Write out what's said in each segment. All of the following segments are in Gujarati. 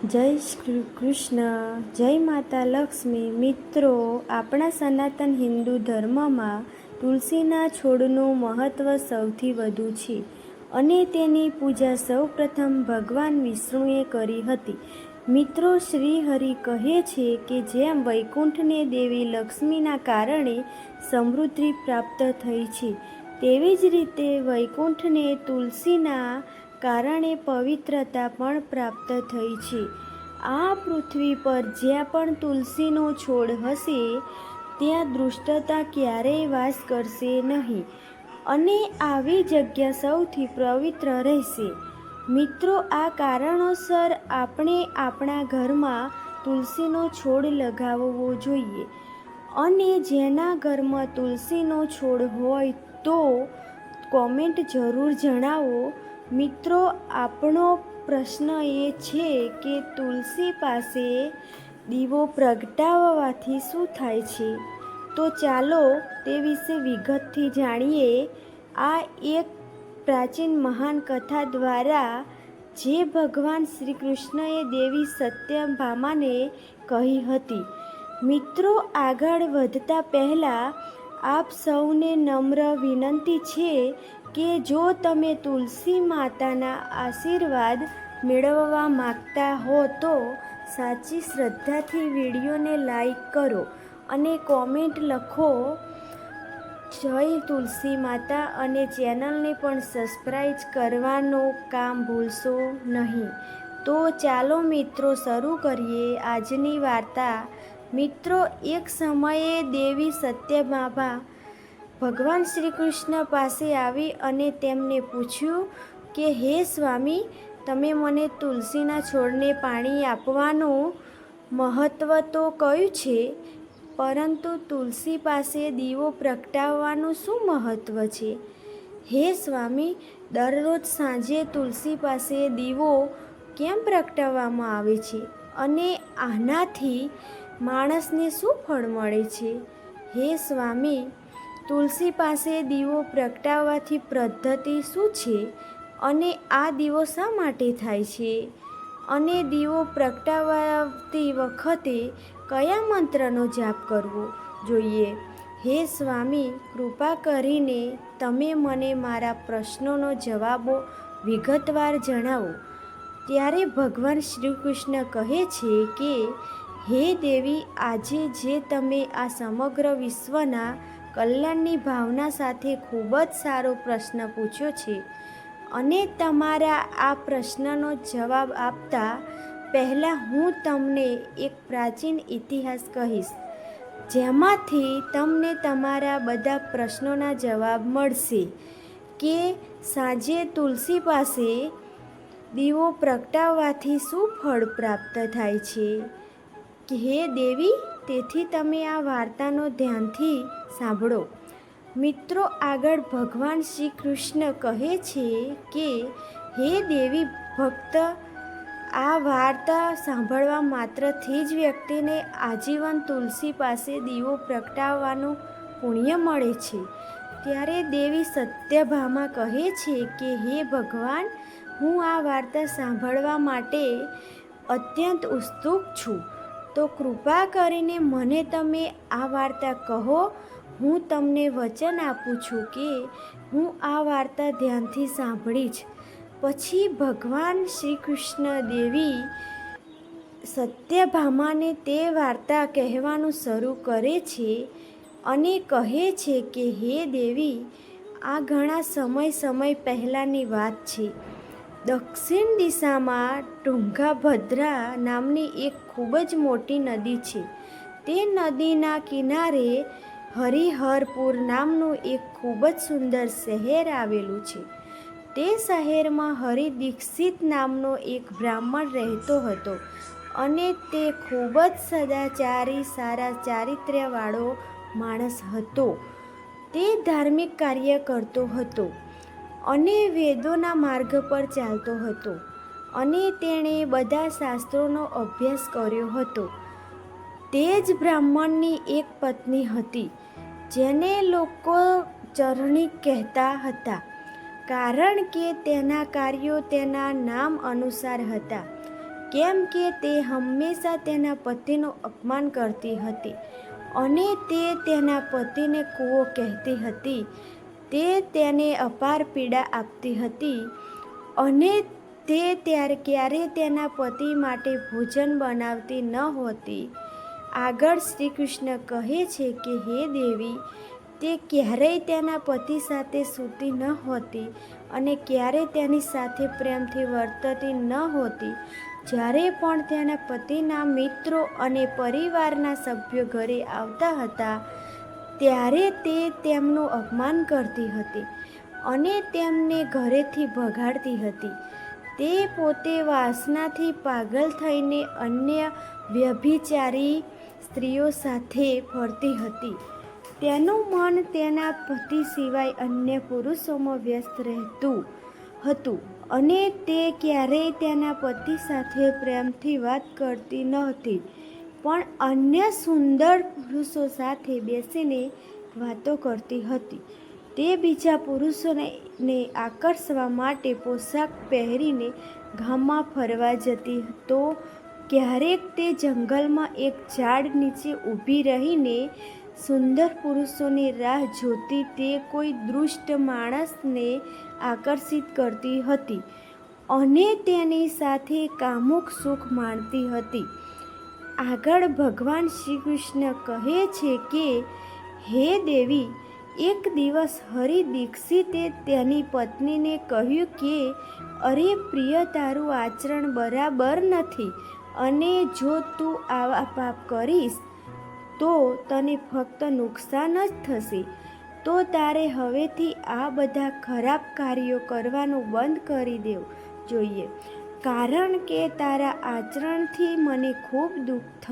જય શ્રી કૃષ્ણ, જય માતા લક્ષ્મી. મિત્રો, આપણા સનાતન હિન્દુ ધર્મમાં તુલસીના છોડનું મહત્ત્વ સૌથી વધુ છે અને તેની પૂજા સૌપ્રથમ ભગવાન વિષ્ણુએ કરી હતી. મિત્રો, શ્રી હરિ કહે છે કે જેમ વૈકુંઠને દેવી લક્ષ્મીના કારણે સમૃદ્ધિ પ્રાપ્ત થઈ છે, તેવી જ રીતે વૈકુંઠને તુલસીના કારણે પવિત્રતા પણ પ્રાપ્ત થઈ છે. આ પૃથ્વી પર જ્યાં પણ તુલસીનો છોડ હશે ત્યાં દુષ્ટતા ક્યારેય વાસ કરશે નહીં અને આવી જગ્યા સૌથી પવિત્ર રહેશે. મિત્રો, આ કારણોસર આપણે આપણા ઘરમાં તુલસીનો છોડ લગાવવો જોઈએ અને જેના ઘરમાં તુલસીનો છોડ હોય તો કોમેન્ટ જરૂર જણાવો. મિત્રો, આપણો પ્રશ્ન એ છે કે તુલસી પાસે દીવો પ્રગટાવવાથી શું થાય છે? તો ચાલો તે વિશે વિગતથી જાણીએ. આ એક પ્રાચીન મહાન કથા દ્વારા જે ભગવાન શ્રી કૃષ્ણએ દેવી સત્યભામાને કહી હતી. મિત્રો, આગળ વધતા પહેલાં આપ સૌને નમ્ર વિનંતી છે કે જો તમે તુલસી માતાના આશીર્વાદ મેળવવા માગતા હો તો સાચી શ્રદ્ધાથી વિડીયોને લાઈક કરો અને કોમેન્ટ લખો જય તુલસી માતા અને ચેનલને પણ સબસ્ક્રાઈબ કરવાનું કામ ભૂલશો નહીં. તો ચાલો મિત્રો શરૂ કરીએ આજની વાર્તા. મિત્રો, એક સમયે દેવી સત્યભામા ભગવાન શ્રી કૃષ્ણ પાસે આવી અને તેમને પૂછ્યું કે હે સ્વામી, તમે મને તુલસીના છોડને પાણી આપવાનું મહત્ત્વ તો કહ્યું છે, પરંતુ તુલસી પાસે દીવો પ્રગટાવવાનું શું મહત્ત્વ છે? હે સ્વામી, દરરોજ સાંજે તુલસી પાસે દીવો કેમ પ્રગટાવવામાં આવે છે અને આનાથી માણસને શું ફળ મળે છે? હે સ્વામી, તુલસી પાસે દીવો પ્રગટાવવાથી પદ્ધતિ શું છે અને આ દીવો શા માટે થાય છે અને દીવો પ્રગટાવતી વખતે કયા મંત્રનો જાપ કરવો જોઈએ? હે સ્વામી, કૃપા કરીને તમે મને મારા પ્રશ્નોનો જવાબો વિગતવાર જણાવો. ત્યારે ભગવાન શ્રી કૃષ્ણ કહે છે કે હે દેવી, આજે જે તમે આ સમગ્ર વિશ્વના કલ્યાણની ભાવના સાથે ખૂબ જ સારો પ્રશ્ન પૂછ્યો છે અને તમારા આ પ્રશ્નનો જવાબ આપતા પહેલાં હું તમને એક પ્રાચીન ઇતિહાસ કહીશ, જેમાંથી તમને તમારા બધા પ્રશ્નોના જવાબ મળશે કે સાંજે તુલસી પાસે દીવો પ્રગટાવવાથી શું ફળ પ્રાપ્ત થાય છે. હે દેવી, તેથી તમે આ વાર્તાનો ધ્યાનથી સાંભળો. મિત્રો, આગળ ભગવાન શ્રી કૃષ્ણ કહે છે કે હે દેવી, ભક્ત આ વાર્તા સાંભળવા માત્રથી જ વ્યક્તિને આજીવન તુલસી પાસે દીવો પ્રગટાવવાનું પુણ્ય મળે છે. ત્યારે દેવી સત્યભામા કહે છે કે હે ભગવાન, હું આ વાર્તા સાંભળવા માટે અત્યંત ઉત્સુક છું, તો કૃપા કરીને મને તમે આ વાર્તા કહો. હું તમને વચન આપું છું કે હું આ વાર્તા ધ્યાનથી સાંભળીશ. પછી ભગવાન શ્રી કૃષ્ણ દેવી સત્યભામાને તે વાર્તા કહેવાનું શરૂ કરે છે અને કહે છે કે હે દેવી, આ ઘણા સમય પહેલાંની વાત છે. દક્ષિણ દિશામાં ટુંગાભદ્રા નામની એક ખૂબ જ મોટી નદી છે. તે નદીના કિનારે હરિહરપુર નામનું એક ખૂબ જ સુંદર શહેર આવેલું છે. તે શહેરમાં હરિ દીક્ષિત નામનો એક બ્રાહ્મણ રહેતો હતો અને તે ખૂબ જ સદાચારી, સારા ચારિત્ર્યવાળો માણસ હતો. તે ધાર્મિક કાર્ય કરતો હતો અને વેદોના માર્ગ પર ચાલતો હતો અને તેણે બધા શાસ્ત્રોનો અભ્યાસ કર્યો હતો. તે જ બ્રાહ્મણની એક પત્ની હતી જેને લોકો ચરણી કહેતા હતા, કારણ કે તેના કાર્યો તેના નામ અનુસાર હતા કેમ કે તે હંમેશા તેના પતિનું અપમાન કરતી હતી અને તે તેના પતિને કૂવો કહેતી હતી. તે તેને અપાર પીડા આપતી હતી અને તે ક્યારેય તેના પતિ માટે ભોજન બનાવતી નહોતી. આગળ શ્રી કૃષ્ણ કહે છે કે હે દેવી, તે ક્યારેય તેના પતિ સાથે સૂતી નહોતી અને ક્યારેય તેની સાથે પ્રેમથી વર્તતી નહોતી. જ્યારે પણ તેના પતિના મિત્રો અને પરિવારના સભ્યો ઘરે આવતા હતા ત્યારે તે તેમનું અપમાન કરતી હતી અને તેમને ઘરેથી ભગાડતી હતી. તે પોતે વાસનાથી પાગલ થઈને અન્ય વ્યભિચારી સ્ત્રીઓ સાથે ફરતી હતી. તેનું મન તેના પતિ સિવાય અન્ય પુરુષોમાં વ્યસ્ત રહેતું હતું અને તે ક્યારેય તેના પતિ સાથે પ્રેમથી વાત કરતી નહોતી, પણ અન્ય સુંદર પુરુષો સાથે બેસીને વાતો કરતી હતી. તે બીજા પુરુષોને આકર્ષવા માટે પોશાક પહેરીને ગામમાં ફરવા જતી તો ક્યારેક તે જંગલમાં એક ઝાડ નીચે ઊભી રહીને સુંદર પુરુષોની રાહ જોતી. તે કોઈ દુષ્ટ માણસને આકર્ષિત કરતી હતી અને તેની સાથે કામુક સુખ માણતી હતી. આગળ ભગવાન શ્રી કૃષ્ણ કહે છે કે હે દેવી, એક દિવસ હરિ દીક્ષિતે તેની પત્નીને કહ્યું કે અરે પ્રિય, તારું આચરણ બરાબર નથી અને જો તું આવા પાપ કરીશ તો તને ફક્ત નુકસાન જ થશે. તો તારે હવેથી આ બધા ખરાબ કાર્યો કરવાનું બંધ કરી દેવું જોઈએ, કારણ કે તારા આચરણથી મને ખૂબ દુઃખ થયું.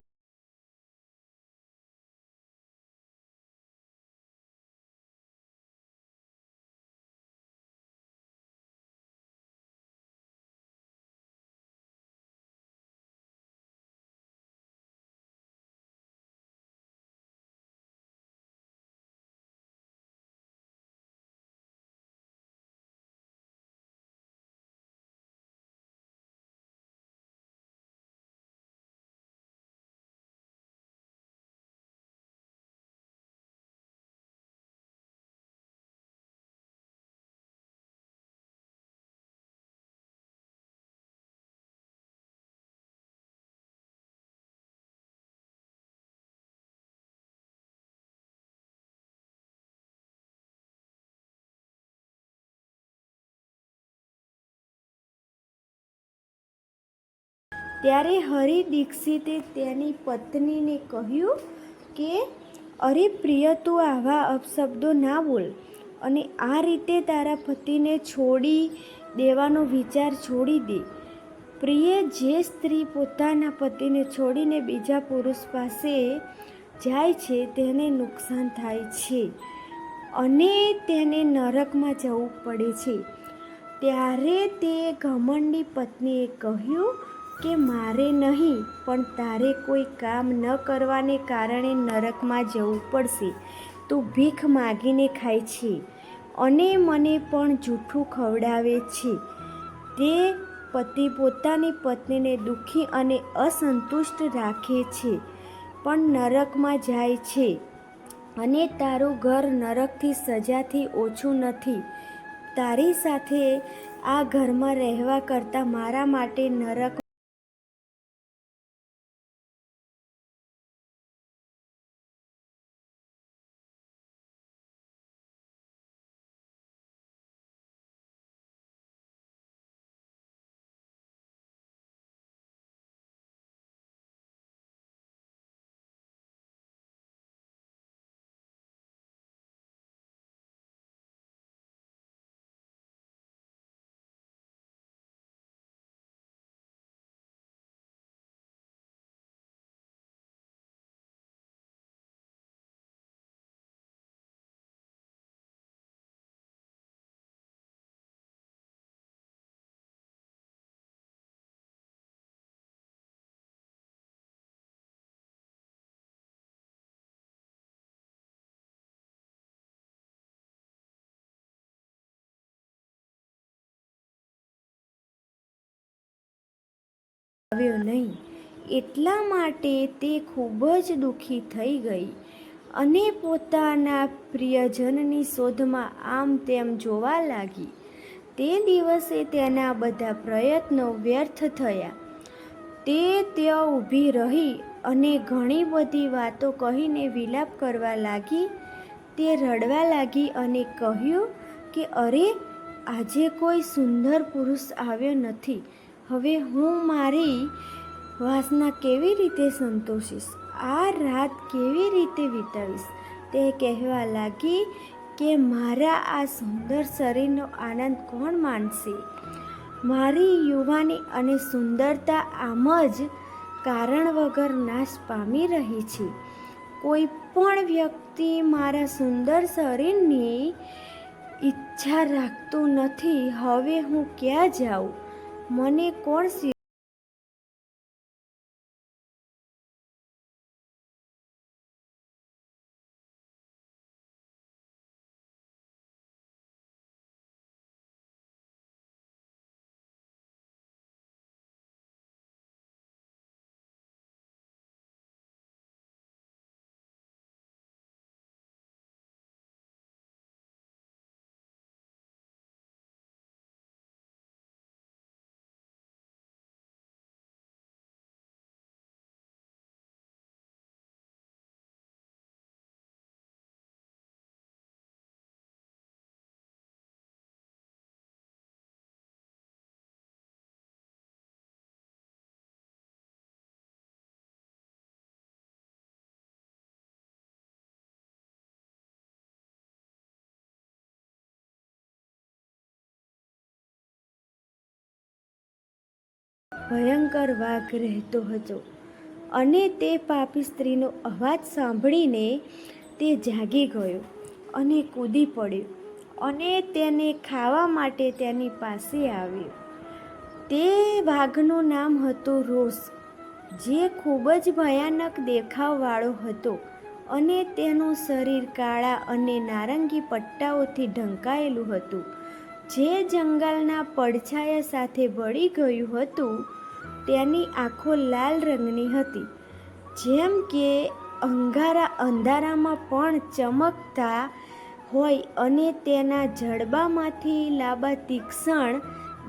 ત્યારે હરિ દીક્ષિતે તેની પત્નીને કહ્યું કે અરે પ્રિય, તું આવા અપશબ્દો ના બોલ અને આ રીતે તારા પતિને છોડી દેવાનો વિચાર છોડી દે. પ્રિય, જે સ્ત્રી પોતાના પતિને છોડીને બીજા પુરુષ પાસે જાય છે તેને નુકસાન થાય છે અને તેને નરકમાં જવું પડે છે. ત્યારે તે ઘમંડી પત્નીએ કહ્યું કે મારે નહીં, પણ તારે કોઈ કામ ન કરવાને કારણે નરકમાં જવું પડશે. તું ભીખ માગીને ખાય છે અને મને પણ જૂઠું ખવડાવે છે. તે પતિ પોતાની પત્નીને દુઃખી અને અસંતુષ્ટ રાખે છે પણ નરકમાં જાય છે અને તારું ઘર નરકથી સજાથી ઓછું નથી. તારી સાથે આ ઘરમાં રહેવા કરતાં મારા માટે નરક આવ્યો નહીં. એટલા માટે તે ખૂબ જ દુઃખી થઈ ગઈ અને પોતાના પ્રિયજનની શોધમાં આમ તેમ જોવા લાગી. તે દિવસે તેના બધા પ્રયત્નો વ્યર્થ થયા. તે ત્યાં ઊભી રહી અને ઘણી બધી વાતો કહીને વિલાપ કરવા લાગી. તે રડવા લાગી અને કહ્યું કે અરે, આજે કોઈ સુંદર પુરુષ આવ્યો નથી. હવે હું મારી વાસના કેવી રીતે સંતોષીશ? આ રાત કેવી રીતે વિતાવીશ? તે કહેવા લાગી કે મારા આ સુંદર શરીરનો આનંદ કોણ માણશે? મારી યુવાની અને સુંદરતા આમ જ કારણ વગર નાશ પામી રહી છે. કોઈ પણ વ્યક્તિ મારા સુંદર શરીરની ઈચ્છા રાખતું નથી. હવે હું ક્યાં જાઉં? મને કોણ ભયંકર વાઘ રહેતો હતો અને તે પાપી સ્ત્રીનો અવાજ સાંભળીને તે જાગી ગયો અને કૂદી પડ્યો અને તેને ખાવા માટે તેની પાસે આવ્યો. તે વાઘનું નામ હતું રોસ, જે ખૂબ જ ભયાનક દેખાવવાળો હતો અને તેનું શરીર કાળા અને નારંગી પટ્ટાઓથી ઢંકાયેલું હતું, જે જંગલના પડછાયા સાથે ભળી ગયું હતું. તેની આંખો લાલ રંગની હતી, જેમ કે અંધારામાં પણ ચમકતા હોય, અને તેના જડબામાંથી લાંબા તીક્ષ્ણ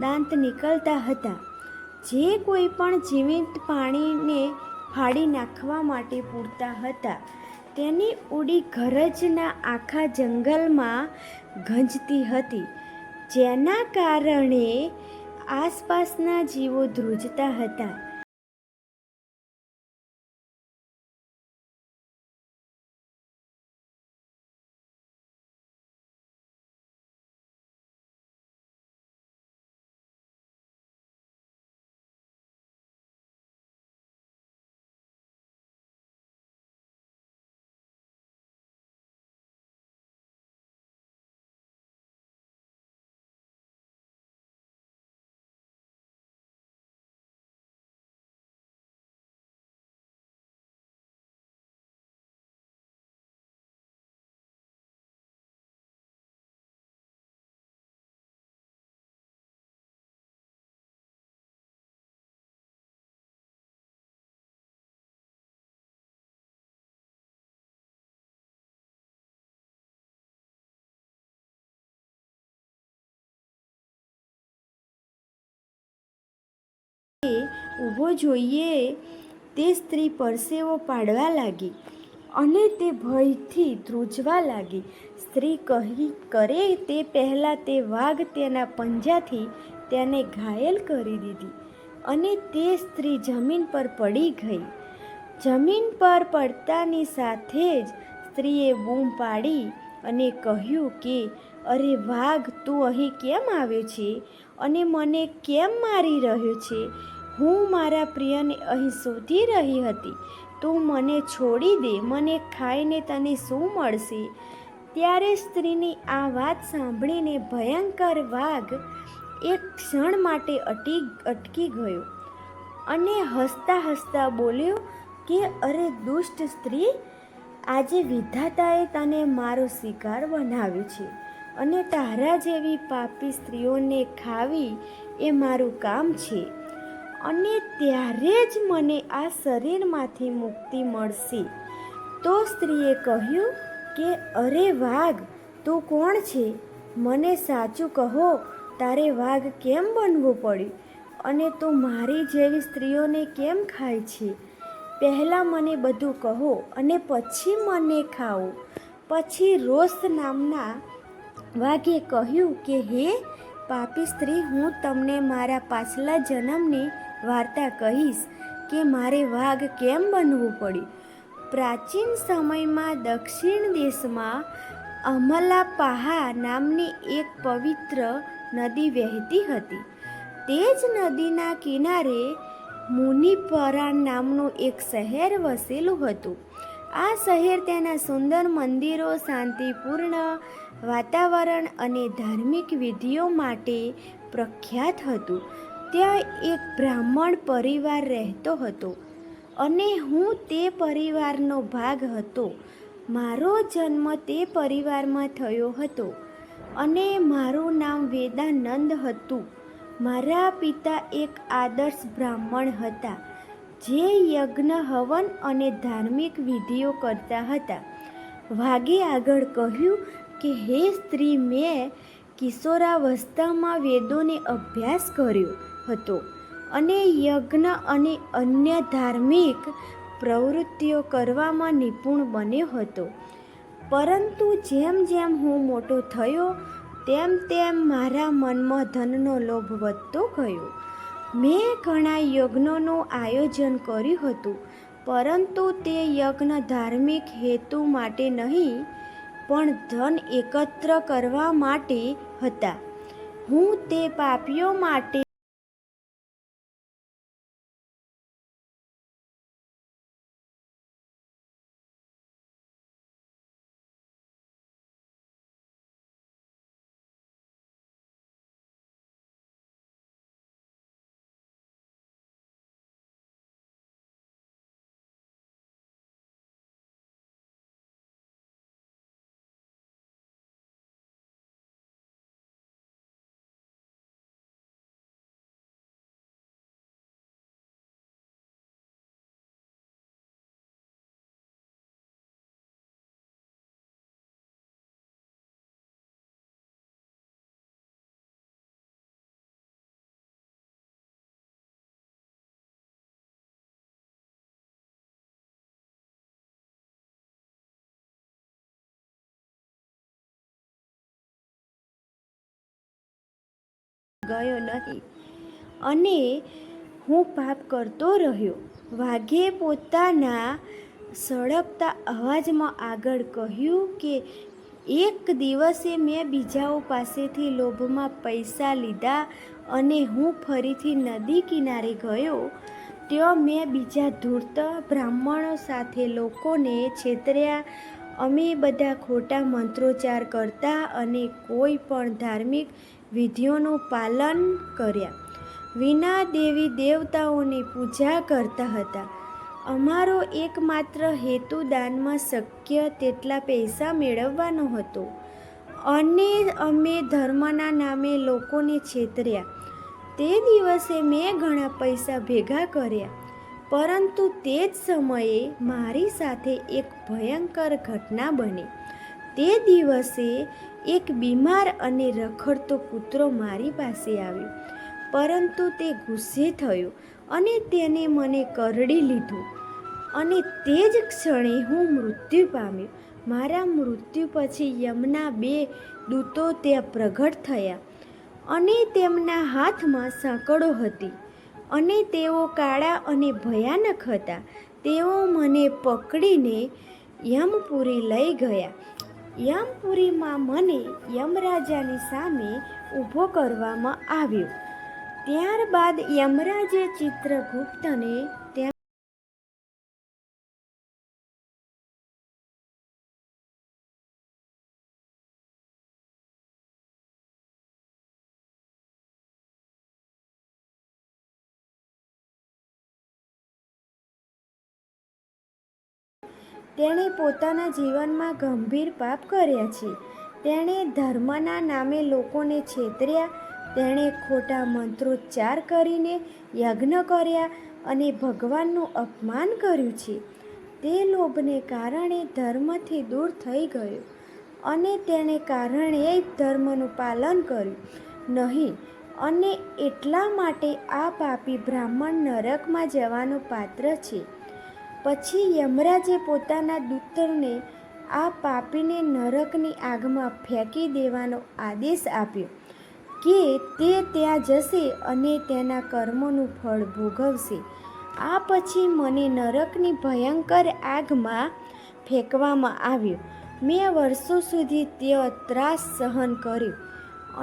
દાંત નીકળતા હતા, જે કોઈ પણ જીવિત પ્રાણીને ફાડી નાખવા માટે પૂરતા હતા. તેની ઉડી ગરજના આખા જંગલમાં ગૂંજતી હતી, જેના કારણે આસપાસના જીવો ધ્રુજતા હતા. ઊભો જોઈએ તે સ્ત્રી પરસેવો પાડવા લાગી અને તે ભયથી ધ્રુજવા લાગી. સ્ત્રી કરે તે પહેલાં તે વાઘ તેના પંજાથી તેને ઘાયલ કરી દીધી અને તે સ્ત્રી જમીન પર પડી ગઈ. જમીન પર પડતાની સાથે જ સ્ત્રીએ બૂમ પાડી અને કહ્યું કે અરે વાઘ, તું અહીં કેમ આવ્યો છે અને મને કેમ મારી રહ્યો છે? હું મારા પ્રિયને અહીં શોધી રહી હતી. તું મને છોડી દે, મને ખાઈને તને શું મળશે? ત્યારે સ્ત્રીની આ વાત સાંભળીને ભયંકર વાઘ એક ક્ષણ માટે અટકી ગયો અને હસતા હસતા બોલ્યો કે અરે દુષ્ટ સ્ત્રી, આજે વિધાતાએ તને મારો શિકાર બનાવ્યો છે અને તારા જેવી પાપી સ્ત્રીઓને ખાવી એ મારું કામ છે. અને ત્યારે જ મને આ શરીરમાંથી મુક્તિ મળશે. તો સ્ત્રીએ કહ્યું કે અરે વાઘ, તું કોણ છે? મને સાચું કહો, તારે વાઘ કેમ બનવું પડ્યું? અને તું મારી જેવી સ્ત્રીઓને કેમ ખાય છે? પહેલાં મને બધું કહો અને પછી મને ખાઓ. પછી રોષ નામના વાઘે કહ્યું કે હે પાપી સ્ત્રી, હું તમને મારા પાછલા જન્મની વાર્તા કહીશ કે મારે વાઘ કેમ બનવું પડ્યું. પ્રાચીન સમયમાં દક્ષિણ દેશમાં અમલાપાહા નામની એક પવિત્ર નદી વહેતી હતી. તે જ નદીના કિનારે મુનિપરા નામનું એક શહેર વસેલું હતું. આ શહેર તેના સુંદર મંદિરો, શાંતિપૂર્ણ વાતાવરણ અને ધાર્મિક વિધિઓ માટે પ્રખ્યાત હતું. ત્યાં એક બ્રાહ્મણ પરિવાર રહેતો હતો અને હું તે પરિવારનો ભાગ હતો. મારો જન્મ તે પરિવારમાં થયો હતો અને મારું નામ વેદાનંદ હતું. મારા પિતા એક આદર્શ બ્રાહ્મણ હતા જે યજ્ઞ, હવન અને ધાર્મિક વિધિઓ કરતા હતા. વાઘે આગળ કહ્યું કે હે સ્ત્રી, મેં કિશોરાવસ્થામાં વેદોને અભ્યાસ કર્યો હતો અને યજ્ઞ અને અન્ય ધાર્મિક પ્રવૃત્તિઓ કરવામાં નિપુણ બન્યો હતો. પરંતુ જેમ જેમ હું મોટો થયો તેમ તેમ મારા મનમાં ધનનો લોભ વધતો ગયો. મેં ઘણા યજ્ઞોનું આયોજન કર્યું હતું, પરંતુ તે યજ્ઞ ધાર્મિક હેતુ માટે નહીં પણ ધન એકત્ર કરવા માટે હતા. હું તે પાપીઓ માટે ગયો નહીં અને હું પાપ કરતો રહ્યો. વાઘે પોતાના સળગતા અવાજમાં આગળ કહ્યું કે એક દિવસે મેં બીજાઓ પાસેથી લોભમાં પૈસા લીધા અને હું ફરીથી નદી કિનારે ગયો. ત્યાં મેં બીજા ધૂર્ત બ્રાહ્મણો સાથે લોકોને છેતર્યા. અમે બધા ખોટા મંત્રોચ્ચાર કરતા અને કોઈ પણ ધાર્મિક વિધિઓનું પાલન કર્યા વિના દેવી દેવતાઓની પૂજા કરતા હતા. અમારો એકમાત્ર હેતુ દાનમાં શક્ય તેટલા પૈસા મેળવવાનો હતો અને અમે ધર્મના નામે લોકોને છેતર્યા. તે દિવસે મેં ઘણા પૈસા ભેગા કર્યા, પરંતુ તે જ સમયે મારી સાથે એક ભયંકર ઘટના બની. તે દિવસે એક બીમાર અને રખડતો કૂતરો મારી પાસે આવ્યો, પરંતુ તે ગુસ્સે થયો અને તેને મને કરડી લીધું અને તે જ ક્ષણે હું મૃત્યુ પામ્યો. મારા મૃત્યુ પછી યમના 2 દૂતો ત્યાં પ્રગટ થયા અને તેમના હાથમાં સાંકળો હતી અને તેઓ કાળા અને ભયાનક હતા. તેઓ મને પકડીને યમપુરી લઈ ગયા. યમપુરીમાં મને યમરાજાની સામે ઊભો કરવામાં આવ્યો. ત્યારબાદ યમરાજે ચિત્રગુપ્તને તેણે પોતાના જીવનમાં ગંભીર પાપ કર્યા છે. તેણે ધર્મના નામે લોકોને છેતર્યા તેણે ખોટા મંત્રોચ્ચાર કરીને યજ્ઞ કર્યા અને ભગવાનનું અપમાન કર્યું છે. તે લોભને કારણે ધર્મથી દૂર થઈ ગયો અને તેને કારણે ધર્મનું પાલન કર્યું નહીં, અને એટલા માટે આ પાપી બ્રાહ્મણ નરકમાં જવાનો પાત્ર છે. પછી યમરાજે પોતાના દૂતોને આ પાપીને નરકની આગમાં ફેંકી દેવાનો આદેશ આપ્યો કે તે ત્યાં જશે અને તેના કર્મોનું ફળ ભોગવશે. આ પછી મને નરકની ભયંકર આગમાં ફેંકવામાં આવ્યો. મેં વર્ષો સુધી તે ત્રાસ સહન કર્યો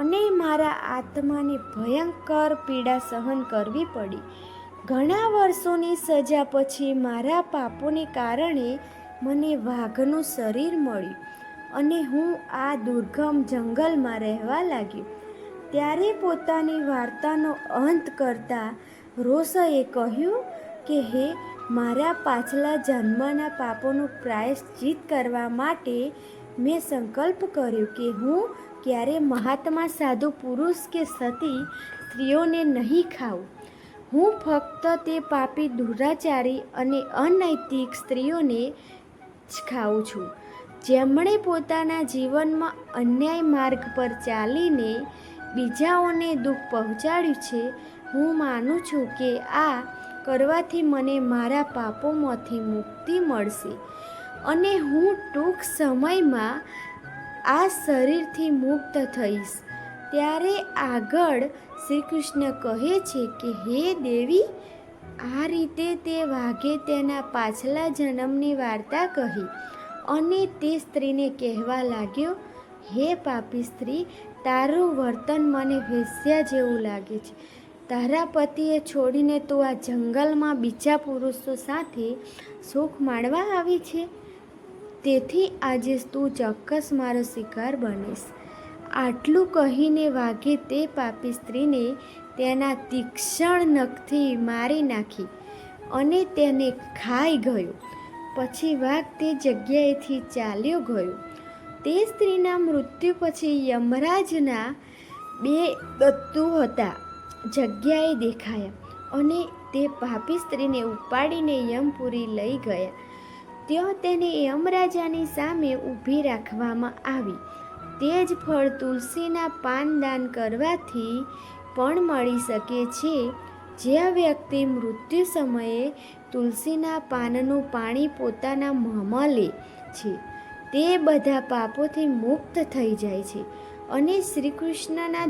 અને મારા આત્માને ભયંકર પીડા સહન કરવી પડી. ઘણા વર્ષોની સજા પછી મારા પાપોને કારણે મને વાઘનું શરીર મળ્યું અને હું આ દુર્ગમ જંગલમાં રહેવા લાગ્યો. ત્યારે પોતાની વાર્તાનો અંત કરતા રોષએ કહ્યું કે હે, મારા પાછલા જન્મના પાપોનું પ્રાયશ્ચિત કરવા માટે મેં સંકલ્પ કર્યો કે હું ક્યારે મહાત્મા સાધુ પુરુષ કે સતી સ્ત્રીઓને નહીં ખાઉં. હું ફક્ત તે પાપી દુરાચારી અને અનૈતિક સ્ત્રીઓને જ ખાઉં છું, જેમણે પોતાના જીવનમાં અન્યાય માર્ગ પર ચાલીને બીજાઓને દુઃખ પહોંચાડ્યું છે. હું માનું છું કે આ કરવાથી મને મારા પાપોમાંથી મુક્તિ મળશે અને હું ટૂંક સમયમાં આ શરીરથી મુક્ત થઈશ. ત્યારે આગળ શ્રી કૃષ્ણ કહે છે કે હે દેવી, આ રીતે તે વાઘે તેના પાછલા જન્મની વાર્તા કહી અને તે સ્ત્રીને કહેવા લાગ્યો, હે પાપી સ્ત્રી, તારું વર્તન મને વેશ્યા જેવું લાગે છે. તારા પતિએ છોડીને તું આ જંગલમાં બીજા પુરુષો સાથે સુખ માણવા આવી છે. તેથી આજે તું ચોક્કસ મારો શિકાર બનીશ. આટલું કહીને વાઘે તે પાપી સ્ત્રીને તેના તીક્ષ્ણ નખથી મારી નાખી અને તેને ખાઈ ગયો. પછી વાઘ તે જગ્યાએથી ચાલ્યો ગયો. તે સ્ત્રીના મૃત્યુ પછી યમરાજના 2 દત્તુ હતા જગ્યાએ દેખાયા અને તે પાપી સ્ત્રીને ઉપાડીને યમપુરી લઈ ગયા. ત્યાં તેને યમરાજાની સામે ઊભી રાખવામાં આવી. તે જ ફળ તુલસીના પાન દાન કરવાથી પણ મળી શકે છે. જે વ્યક્તિ મૃત્યુ સમયે તુલસીના પાનનું પાણી પોતાના મોંમાં લે છે તે બધા પાપોથી મુક્ત થઈ જાય છે અને શ્રી કૃષ્ણના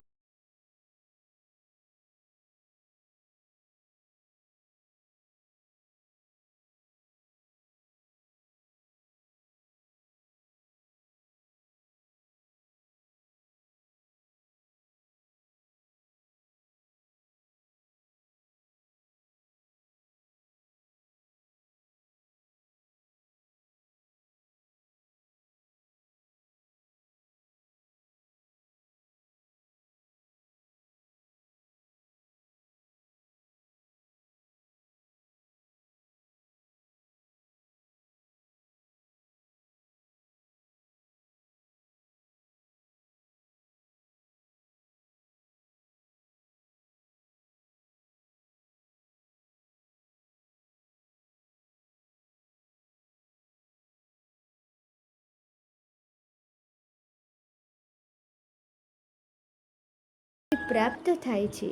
પ્રાપ્ત થાય છે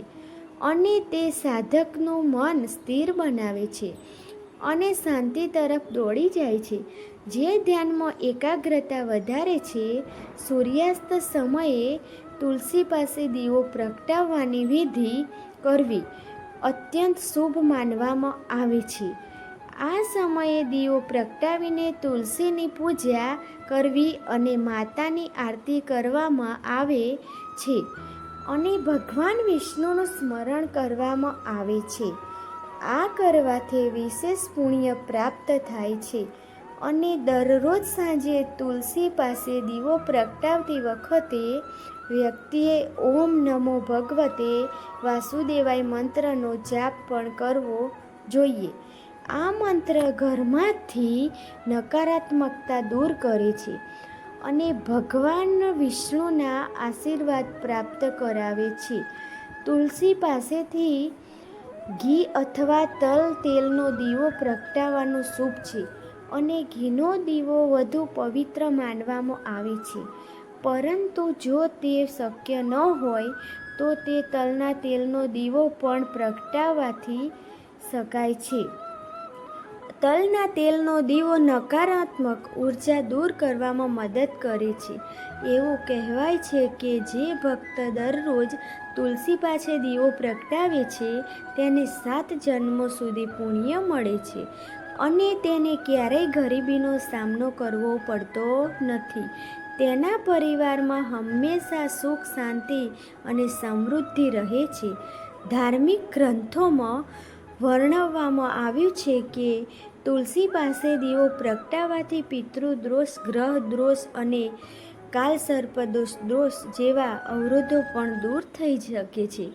અને તે સાધકનું મન સ્થિર બનાવે છે અને શાંતિ તરફ દોડી જાય છે. જે ધ્યાનમાં એકાગ્રતા વધારે છે, સૂર્યાસ્ત સમયે તુલસી પાસે દીવો પ્રગટાવવાની વિધિ કરવી અત્યંત શુભ માનવામાં આવે છે. આ સમયે દીવો પ્રગટાવીને તુલસીની પૂજા કરવી અને માતાની આરતી કરવામાં આવે છે અને ભગવાન વિષ્ણુનું સ્મરણ કરવામાં આવે છે. આ કરવાથી વિશેષ પુણ્ય પ્રાપ્ત થાય છે અને દરરોજ સાંજે તુલસી પાસે દીવો પ્રગટાવતી વખતે વ્યક્તિએ ઓમ નમો ભગવતે વાસુદેવાય મંત્રનો જાપ પણ કરવો જોઈએ. આ મંત્ર ઘરમાંથી નકારાત્મકતા દૂર કરે છે અને ભગવાન વિષ્ણુના આશીર્વાદ પ્રાપ્ત કરાવે છે. તુલસી પાસેથી ઘી અથવા તલ તેલનો દીવો પ્રગટાવવાનું શુભ છે અને ઘીનો દીવો વધુ પવિત્ર માનવામાં આવે છે. પરંતુ જો તે શક્ય ન હોય તો તે તલના તેલનો દીવો પણ પ્રગટાવવાથી શકાય છે. તલના તેલનો દીવો નકારાત્મક ઉર્જા દૂર કરવામાં મદદ કરે છે. એવું કહેવાય છે કે જે ભક્ત દરરોજ તુલસી પાસે દીવો પ્રગટાવે છે તેને 7 જન્મો સુધી પુણ્ય મળે છે અને તેને ક્યારેય ગરીબીનો સામનો કરવો પડતો નથી. તેના પરિવારમાં હંમેશા સુખ શાંતિ અને સમૃદ્ધિ રહે છે. ધાર્મિક ગ્રંથોમાં વર્ણવવામાં આવ્યું છે કે તુલસી પાસે દીવો પ્રગટાવવાથી પિતૃદોષ, ગ્રહ દોષ અને કાળસર્પદોષ જેવા અવરોધો પણ દૂર થઈ શકે છે.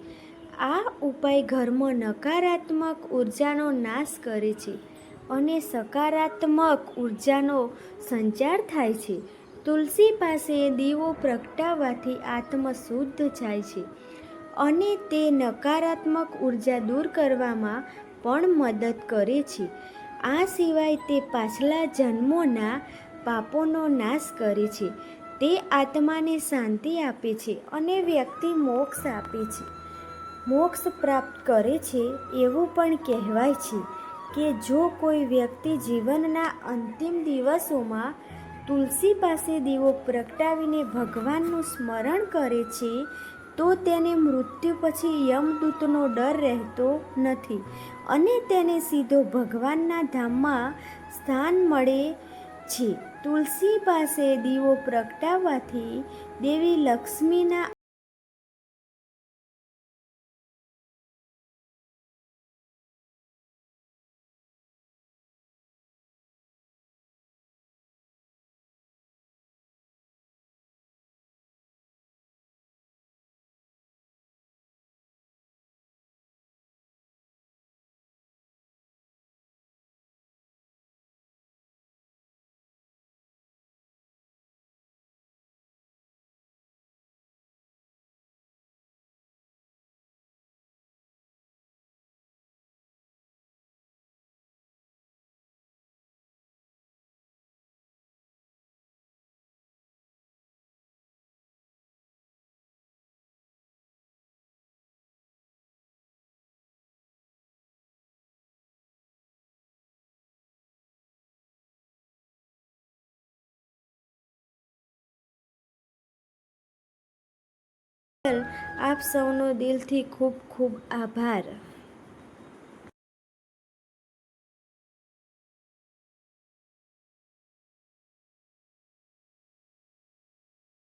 આ ઉપાય ઘરમાં નકારાત્મક ઉર્જાનો નાશ કરે છે અને સકારાત્મક ઉર્જાનો સંચાર થાય છે. તુલસી પાસે દીવો પ્રગટાવવાથી આત્મા શુદ્ધ થાય છે અને તે નકારાત્મક ઉર્જા દૂર કરવામાં પણ મદદ કરે છે. આ સિવાય તે પાછલા જન્મોના પાપોનો નાશ કરે છે. તે આત્માને શાંતિ આપે છે અને વ્યક્તિ મોક્ષ પ્રાપ્ત કરે છે. એવું પણ કહેવાય છે કે જો કોઈ વ્યક્તિ જીવનના અંતિમ દિવસોમાં તુલસી પાસે દીવો પ્રગટાવીને ભગવાનનું સ્મરણ કરે છે તો તેને મૃત્યુ પછી યમદૂતનો ડર રહેતો નથી અને તેને સીધો ભગવાનના ધામમાં સ્થાન મળે છે. તુલસી પાસે દીવો પ્રગટાવવાથી દેવી લક્ષ્મીના આપ સૌનો દિલથી ખૂબ ખૂબ આભાર.